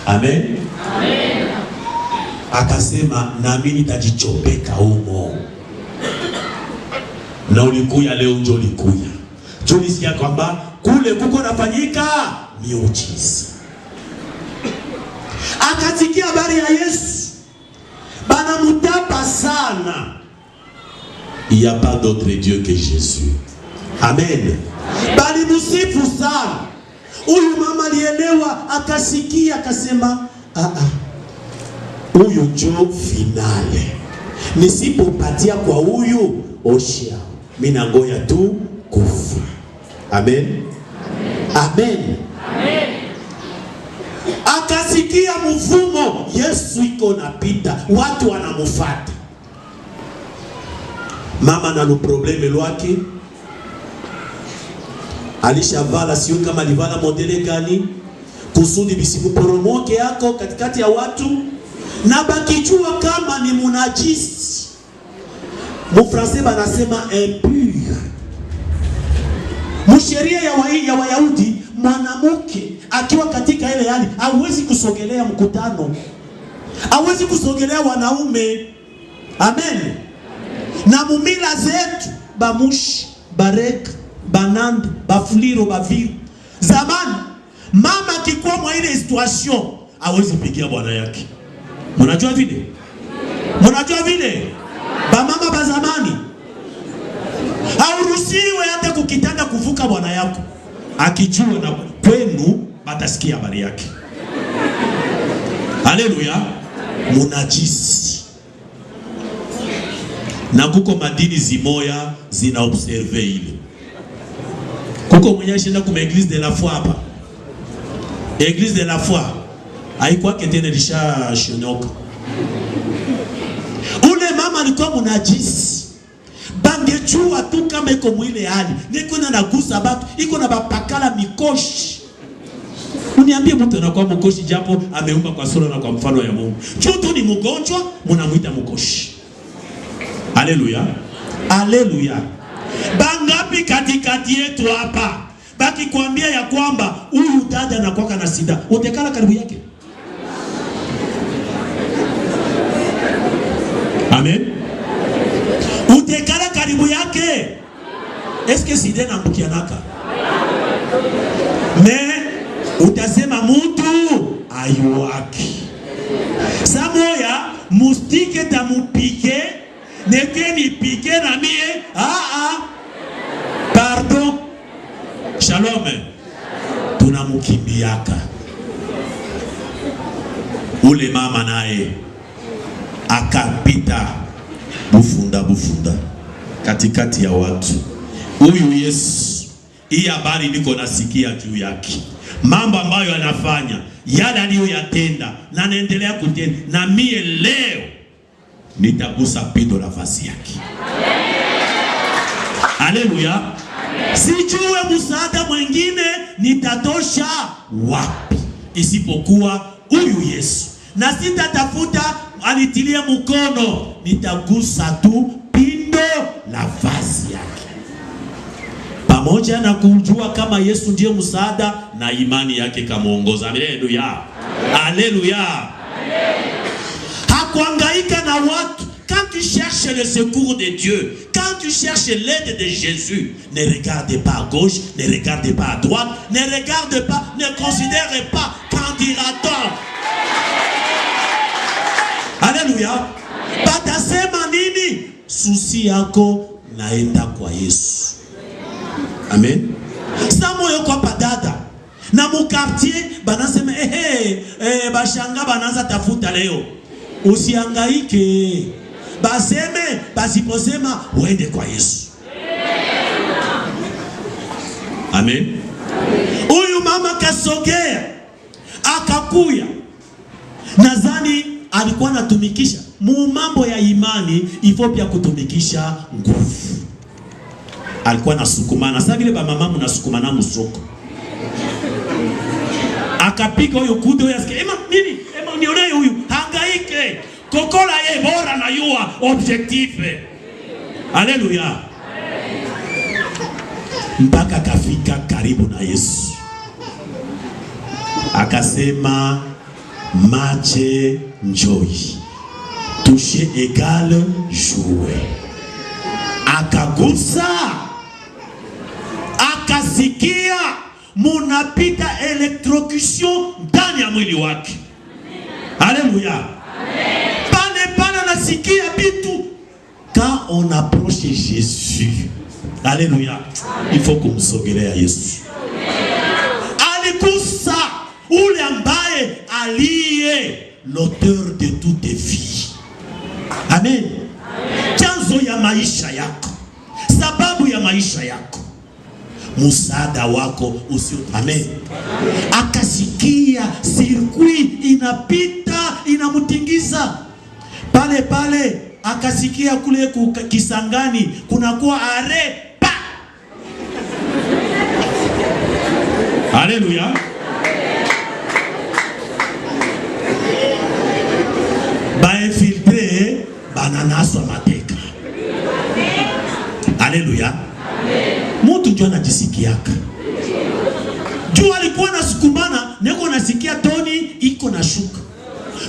Amen. Amen. Akasema na mimi nitajichopeka humo. Na ulikuya leo ndio ulikuya. Tulisikia kwamba kule kuko nafanyika miujiza. Akasikia habari ya Yesu. Bana mutapa sana. Il n'y a pas d'autre Dieu que Jésus. Amen. Bali musifu sana. Huyu mama alielewa, akasikia, akasema huyu ndio finale. Nisipopatia kwa huyu oshia, mimi nangoya tu kufa. Amen. Amen. Amen. Akasikia mfumo, Yesu iko napita, watu wanamufuata. Mama na probleme lwake. Alishavala sio kama alivala modele gani kusudi bisimuporomoke yako katikati ya watu na bakijua kama ni munajisi. Mufranse banasema impur. Msheria ya Wayahudi mwanamke akiwa katika ile hali hawezi kusogelea mkutano. Hawezi kusogelea wanaume. Amen. Na mumila zetu bamushi, barek, banand, bafuliro, baviru. Zamani mama akikuwa mwa ile situation hawezi pigia bwana yake. Mnajua vile? Mnajua vile? Ba mama ba zamani hauruhusiwi hata kukitanda kuvuka bwana yako. Akijua na kwenu batasikia habari yake. Haleluya. Munajisi. Na kuko madini zimoya zina observe ile. Uko mwenye ashinda kuma Église de la foi hapa. Église de la foi. Haikuwa ketene lisha shonyoka. Ule mama alikuwa munajisi. Bangechua tu kama iko mwile hali. Niko na nagusa batu, iko na bapakala mikoshi. Uniambie mtu anakuwa mkoshi japo ameumba kwa sura na kwa mfano ya Mungu. Chutu ni mgonjwa, mnamuita mkoshi. Haleluya. Haleluya. Bangapi katikati yetu hapa baki kuambia ya kwamba huyu dada anakuwa na sida, utekala karibu yake? Amen. Utekala karibu yake? Eske sida nambukianaka? Me utasema mtu ayuaki. Samoya mustike tamupike neke ni pike na mie. Pardon. Shalom. Tunamukimbiaka. Ule mama naye akapita bufunda katikati ya watu. Huyu Yesu, hii habari niko nasikia juu yake, mambo ambayo anafanya, yale aliyoyatenda na anaendelea kutenda, na mie leo nitagusa pindo la vazi yake. Haleluya. Sijue msaada mwingine nitatosha wapi isipokuwa huyu Yesu, na sitatafuta anitilie mkono, nitagusa tu pindo la vazi yake. Pamoja na kujua kama Yesu ndiye msaada, na imani yake kamuongoza. Haleluya. Haleluya. Hakuangaika na watu. Quand tu cherches le secours de Dieu, quand tu cherches l'aide de Jésus, ne regarde pas à gauche, ne regarde pas à droite, ne regarde pas, ne considère pas qu'en dira-t-on. Alléluia. Batasema nini? Susi yako naenda kwa Yesu. Amen. Samo yoko padada. Na mu quartier banasema bashanga bananza tafuta leo. Usihangaike. Baseme, basiposema uende kwa Yesu. Amen. Huyu mama kasogea, akakuya. Nadhani alikuwa anatumikisha mu mambo ya imani, ifo pia kutumikisha nguvu. Alikuwa nasukumana, sasa vile ba mama mnasukumana musoko. Akapika huyo kudo yake, ema nione huyu, hangaike. Kokola ye bora na yua objectif. Haleluya. Mpaka kafika karibu na Yesu, akasema mache njoi, touche égale jouer. Akagusa, akasikia munapita electrocution ndani ya mwili wake. Haleluya. Nasikia bitu. Quand on approche Jésus, alléluia, il faut kumsogelea Yesu. Alikusa ule ambaye aliye l'auteur de toute vie. Amen. Chanzo ya maisha yako, sababu ya maisha yako, msaada wako usio. Amen. Akasikia circuit inapita inamutingiza. Pale akasikia kule Kisangani kunakuwa are pa. Haleluya. Bainfiltre bananaswa mateka. Haleluya. Mtu njoo anajisikiaka. Juu alikuwa nasukumana, neko nasikia toni iko na shuka.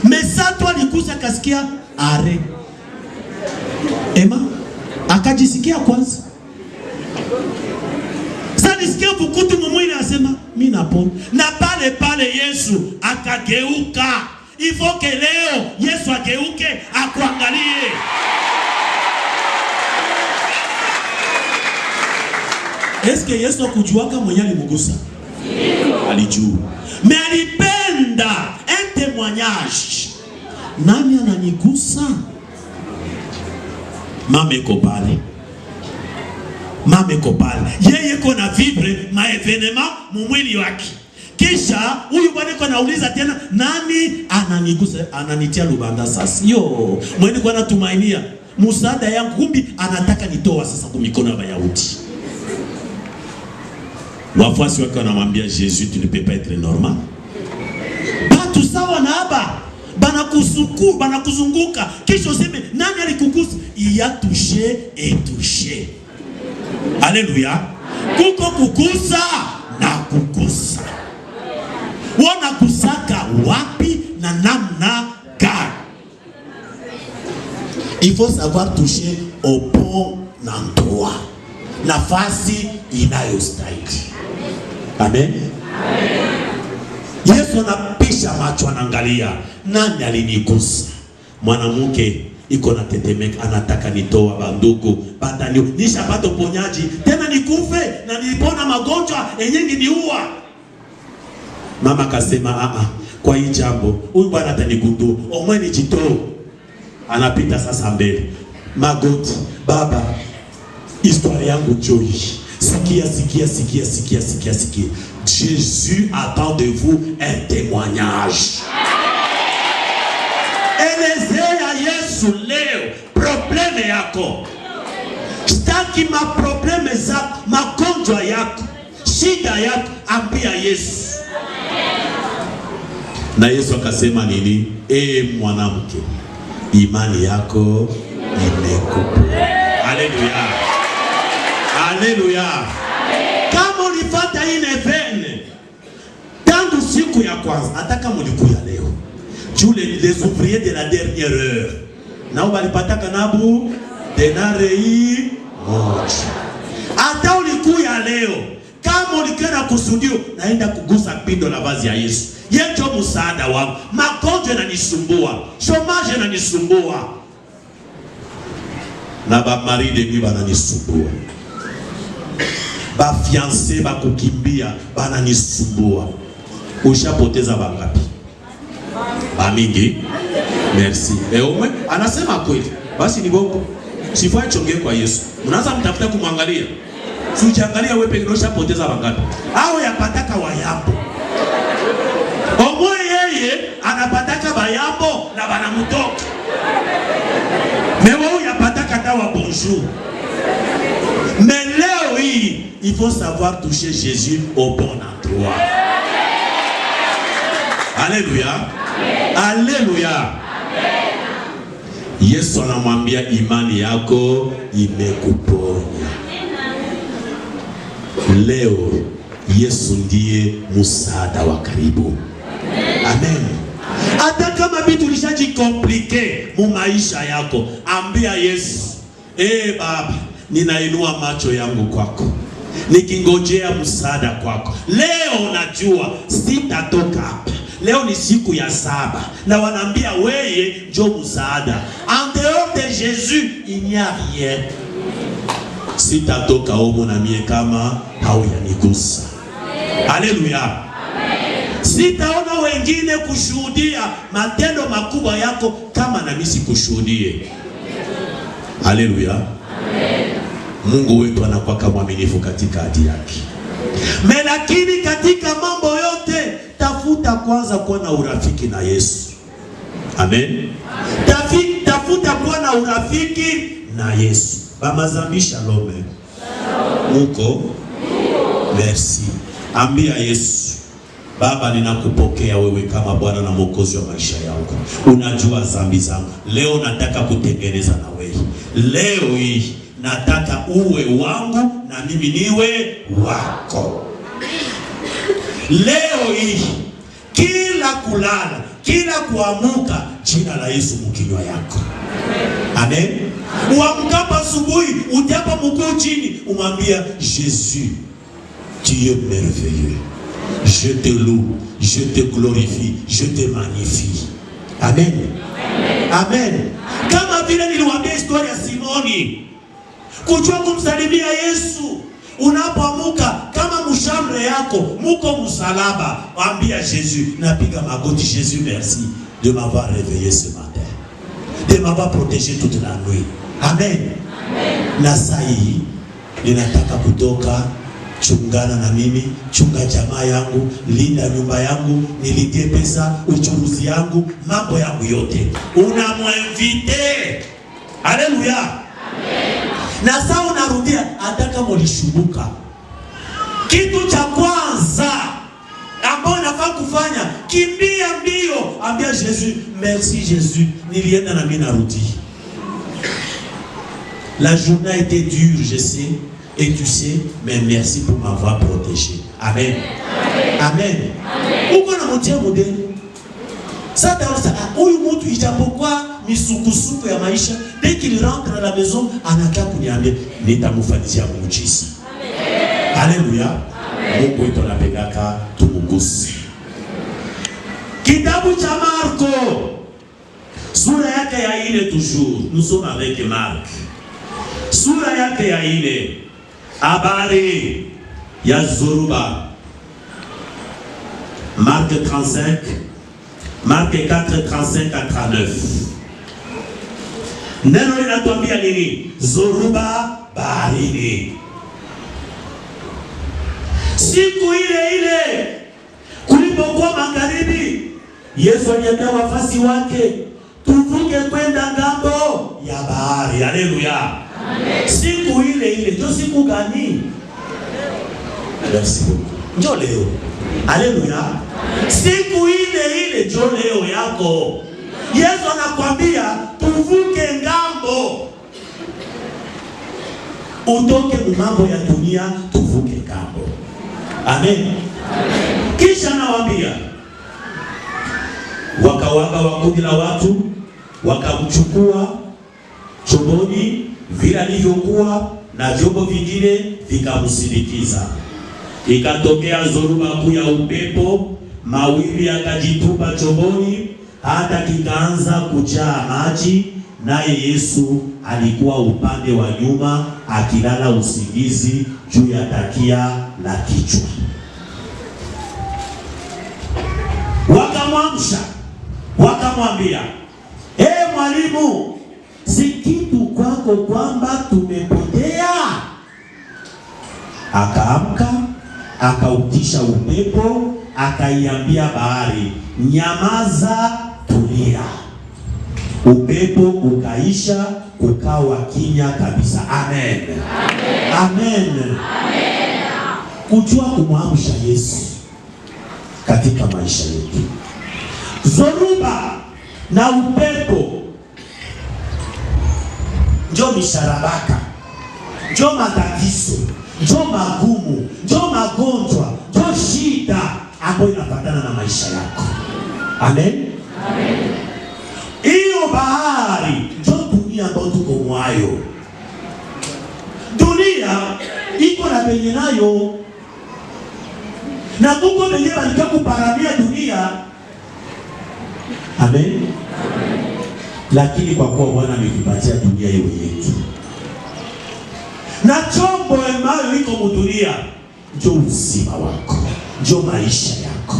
Mesato alikusa kasikia are. Ema akajisikia kwanza. Sasa nisikia bukutu mumwili asema mimi napona. Na pale Yesu akageuka. Ifo ke leo Yesu ageuke akuangalie. Eske Yesu kujuaka mwenye alimugusa? Alijua. Me alipenda un témoignage. Nani ananigusa? Mama iko pale. Mama iko pale, yeye kona vivre maevenema mumwili wake. Kisha huyu bwana iko nauliza tena, nani ananigusa, ananitia lubanda sasa? Yo, mweni kwa natumainia msaada yangu, kumbi anataka nitoa sasa kwa mikono ya Wayahudi. Wafuasi wake wanamwambia Jésus, tu ne peux pas être normal. Batu sawa na haba banakuzunguka, kisha useme nani alikugusa? Il y a touché et touché. Alléluia. Kuko kugusa na kugusa. Wana kusaka wapi na namna gani? Il faut savoir toucher au bon endroit, nafasi inayostahili. Amen. Yesu anapisha macho, anaangalia nani alinigusa. Mwanamke iko na tetemeka, anataka nitoa banduku batanio, nishapata uponyaji tena nikufe na nilipona magonjwa yenye niua. Mama kasema kwa hii jambo huyu bwana atanigundua, omwe nijitoe. Anapita sasa mbele, magoti, baba, histoire yangu joy. Sikia. Jésus attend de vous un témoignage. Elezea Yesu leo probleme yako. Sitaki maprobleme zako, magonjwa yako, shida yako, ambia Yesu. Na Yesu akasema nini? Mwanamke, imani yako imekuponya. Haleluya. Haleluya. Kama ulipata hii nevene tangu siku ya kwanza, hata kama ulikuya leo, les ouvriers de la dernière heure nao walipata kanabu denarei moja. Hata ulikuya leo, kama ulikena kusudio, naenda kugusa pindo la vazi ya Yesu. Yejo msaada wangu, magonjwa yananisumbua, chômage yananisumbua, na ba mari de nuit bananisumbua, ba fiancé ba kukimbia bananisumbua. Ushapoteza bangapi? Mingi. Merci. Ewe anasema kweli. Basi ni bongo. Sifai chongee kwa Yesu. Unaanza mtafuta kumwangalia. Si ukiangalia wewe pekee ushapoteza bangapi? Hao yapataka wayambo. Omwe yeye anapataka bayambo na banamutoka. Mewe yapataka tawa bonjour. Mais leo hii, il faut savoir toucher Jésus au bon endroit. Alléluia. Alléluia. Yesu anamwambia imani yako imekuponya. Leo Yesu ndiye msaada wa karibu. Amen. Hata kama vitu lishaji komplike mu maisha yako, ambia Yesu, Baba, ninainua macho yangu kwako, nikingojea msaada kwako. Leo najua sitatoka hapa. Leo ni siku ya 7 na wanaambia weye njo msaada. En dehors de Jésus, il n'y a rien. Sitatoka humo na mie kama hauyanigusa. Haleluya. Sitaona wengine kushuhudia matendo makubwa yako kama na mimi sikushuhudie. Haleluya. Mungu wetu anakuwa mwaminifu katika ahadi yake. Lakini katika mambo yote tafuta kwanza kuwa na urafiki na Yesu. Amen. Tafuta kuwa na urafiki na Yesu. Bamazambi shalom. Muko? Merci. Ambia Yesu, Baba, ninakupokea wewe kama Bwana na Mwokozi wa maisha yangu. Unajua dhambi zangu. Leo nataka kutengeneza na wewe. Leo hii nataka uwe wangu na mimi niwe wako. Leo hii kila kulala, kila kuamuka, jina la Yesu mkinywa yako. Amen. Uamkapo asubuhi, utiapa mguu chini, umwambia Jésus, tu es merveilleux. Je te loue, je te glorifie, je te magnifie. Amen. Amen. Kama vile niliwaambia historia ya Simoni, kujua kumsalimia Yesu. Unapoamuka kama mshamre yako muko msalaba, ambia Jésus, napiga magoti, Jésus, merci de m'avoir réveillé ce matin, de m'avoir protégé toute la nuit. Amen. Amen. Na sai ninataka kutoka, chungana na mimi, chunga jamaa yangu, linda nyumba yangu, nilipie pesa, uchuruzi yangu, mambo yangu yote. Unamwinvite. Haleluya. Amen. Na sasa unarudia ataka mlishubuka. Kitu cha kwanza ambao nafaa kufanya, kimbia mbio, ambia Jésus, merci Jésus, nilienda na mimi narudi. La journée a été dure, je sais, et tu sais, mais merci pour m'avoir protégé. Amen. Amen. Uko na motia modeli. Sasa huyu mtu ijapokuwa misukusuku ya maisha, dès qu'il rentre à la maison, anataka kuniambia nitamfanyia muujiza. Haleluya. Mungu wetu anapendaka tumugusi. Kitabu cha Marko sura yake ya 4 toujours. Nous sommes avec Marc. Sura yake ya 4. Habari ya Zoruba. Marc 35. Marc 4, 35 à 39. Neno linatuambia nini? Zoruba baharini. Siku ile kulipokuwa magharibi, Yesu aliambia wafasi wake tuvuke kwenda ngambo ya bahari. Haleluya. Amen. Siku ile ndio siku gani? Ndio leo. Haleluya. Siku ile ndio leo yako. Yesu anakuambia tuvuke ngambo. Utoke mambo ya dunia, tuvuke ngambo. Amen. Kisha nawaambia wakawaga wakundi la watu, wakamchukua chomboni vile alivyokuwa na vyombo vingine vikamsindikiza. Ikatokea zoruba kuu ya upepo, mawimbi yakajitupa chomboni hata kikaanza kujaa maji, naye Yesu alikuwa upande wa nyuma akilala usingizi juu ya takia la kichwa. Wakamwamsha, wakamwambia, mwalimu, si kitu kwako kwamba tumepotea? Akaamka, akautisha upepo, akaiambia bahari, nyamaza, tulia. Upepo ukaisha, kukawa kimya kabisa. Amen. Amen. Amen. Amen. Kujua kumwamsha Yesu katika maisha yetu. Zoruba na upepo ndio misharabaka, ndio matatizo, ndio magumu, ndio magonjwa, ndio shida ambayo inapatana na maisha yako. Amen. Amen. Hiyo bahari ndio dunia ambayo tuko mwayo. Dunia iko na penye nayo, na Mungu mwenyewe alikuwa kuparamia dunia. Amen. Lakini kwa kuwa Bwana ametupatia dunia iwe yetu, na chombo ambayo iko mudunia ndio uzima wako, ndio maisha yako.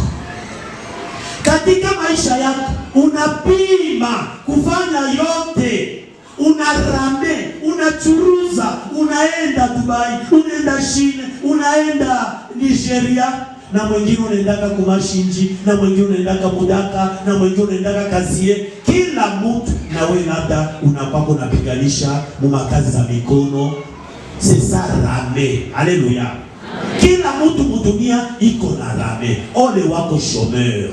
Katika maisha yako unapima kufanya yote, unarame, unachuruza, unaenda Dubai, unaenda China, unaenda Nigeria, na mwingine unaendaka kumashinji, na mwingine unaendaka Mudaka, na mwingine unaendaka Kazie. Kila mtu na wewe labda unapako unapiganisha mumakazi za mikono. Sasa rame. Haleluya. Kila mtu mudunia iko na rame. Ole wako chômeur.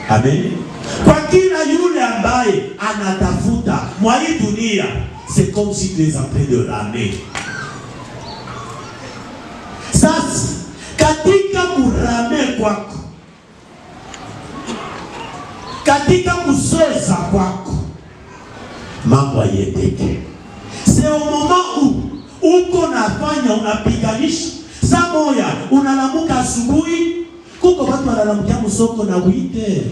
Amen. Kwa kila yule ambaye anatafuta mwa hii dunia, c'est comme si tu es en train de ramer. Sasa katika kurame kwako, katika kusoza kwako, mambo yendeke. C'est au moment où uko nafanya unapiganisha. Saa moja unalamuka asubuhi, kuko watu wanalamukia msoko na wite,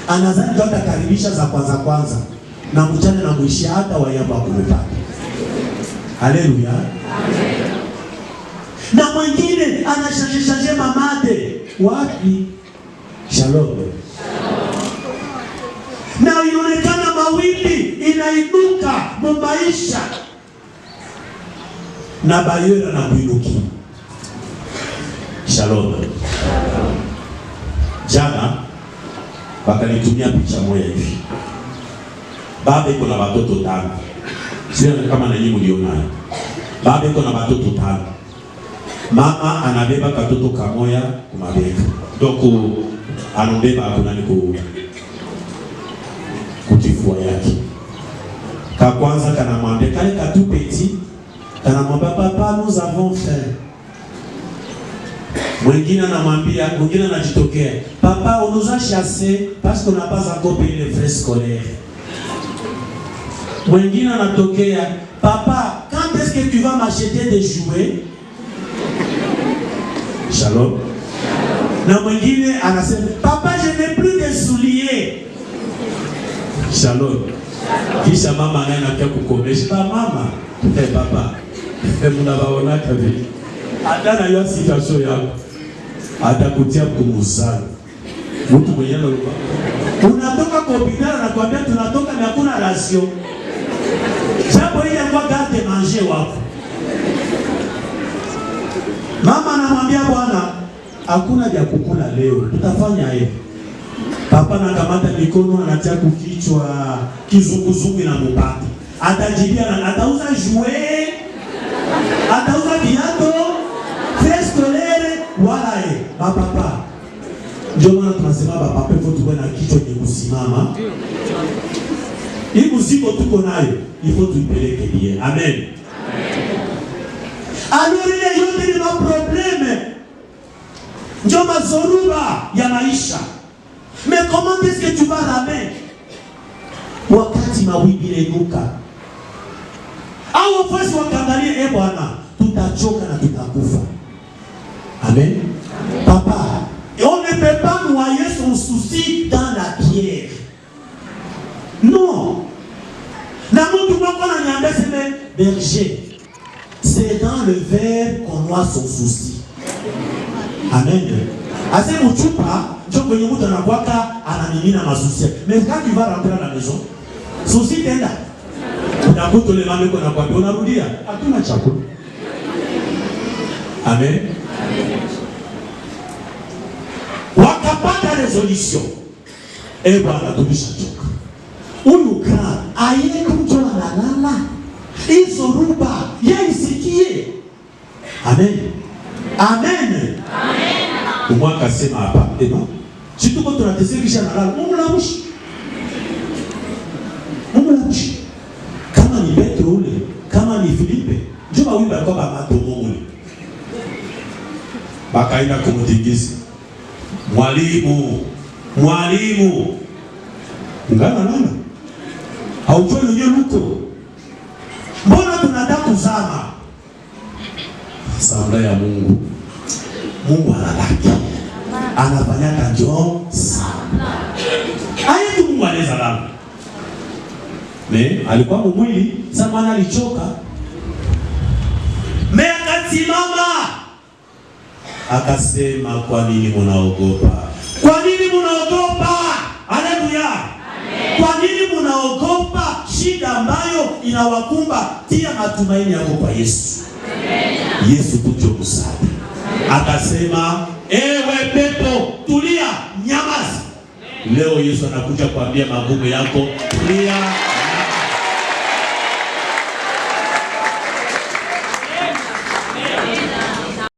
anazani ndio atakaribisha za kwanza na mchana na mwisho hata wayamba kumepata. Haleluya. Amen. Na mwingine anashashaje mamade wapi? Shalom. Na inaonekana mawimbi inainuka maisha. na bayera na kuinuki. Shalom. Jana wakanitumia picha moja hivi. Baba iko na watoto 5. Sio kama na nyinyi mliona. Baba iko na watoto 5. Mama anabeba katoto kamoya kumabeka. Donc anambeba kuna ni kutifua yake. Ka kwanza kanamwambia kale katu petit, kanamwambia papa nous avons faim. Mwingine anamwambia, mwingine anajitokea, papa on nous a chassé parce qu'on n'a pas encore payé les frais scolaires. Mwingine anatokea, papa quand est-ce que tu vas m'acheter des jouets? Shalom. Na mwingine anasema, papa je n'ai plus de souliers. Shalom. Kisha mama anaenda kukomesha, mama, papa, mnabaona kavi. Hata na hiyo situation yako atakutia kumuzana. Mtu mwenyewe anaruka. Unatoka kwa hospitali na kuambia tunatoka na hakuna rasio. Jambo ile kwa garde manger wako. Mama anamwambia bwana, hakuna vya kukula leo. Tutafanya hivi. Papa anakamata mikono anatia kukichwa kizunguzungu na mupati. Atajibia atauza jouet. Atauza viatu. Frais scolaire wala papa. Ndio maana tunasema papa faut tuwe na kichwa ni kusimama. Hii mzigo tuko nayo, il faut tuipeleke bien. Amen. Alors ile yote ni problème. Ndio mazoruba ya maisha. Mais comment est-ce que tu vas ramener? Wakati mawimbi inuka. Au wafuasi wakaangalia bwana, tutachoka na tutakufa. Amen. Papa, on ne peut pas noyer son souci dans la pierre. Non. Na mtu mwako na nyambe seme berger. C'est dans le verre qu'on noie son souci. Amen. Ase mchupa ndio kwenye mtu anakwaka anamimina masusi. Mais quand tu vas rentrer à la maison, souci tenda. Unakuta ile mama yako anakuambia unarudia, hatuna chakula. Amen. Wakapata resolution. Bwana tulishachoka. Huyu kana aye mtu analala. Hizo ruba yaisikie. Amen. Amen. Amen. Mwaka sema hapa, si tuko tunateseka nalala, Mungu lamshi. Mungu lamshi. Kama ni Petro ule, kama ni Filipe, njoo wimba kwa baba Mungu. Bakaenda kumtingiza. Mwalimu. Ngana nana. Haujui ndio luko. Mbona tunataka kuzama? Sala ya Mungu. Mungu analaki. Anafanya kajo sana. Hayo Mungu anaweza lala. Alikuwa mwili, sasa alichoka. Akasimama. Akasema, kwa nini mnaogopa? Kwa nini mnaogopa? Haleluya. Kwa nini mnaogopa shida ambayo inawakumba? Tia matumaini yako kwa Yesu. Amen. Yesu tucho msaada. Akasema, ewe pepo, tulia, nyamaza. Leo Yesu anakuja kuambia magumu yako, tulia.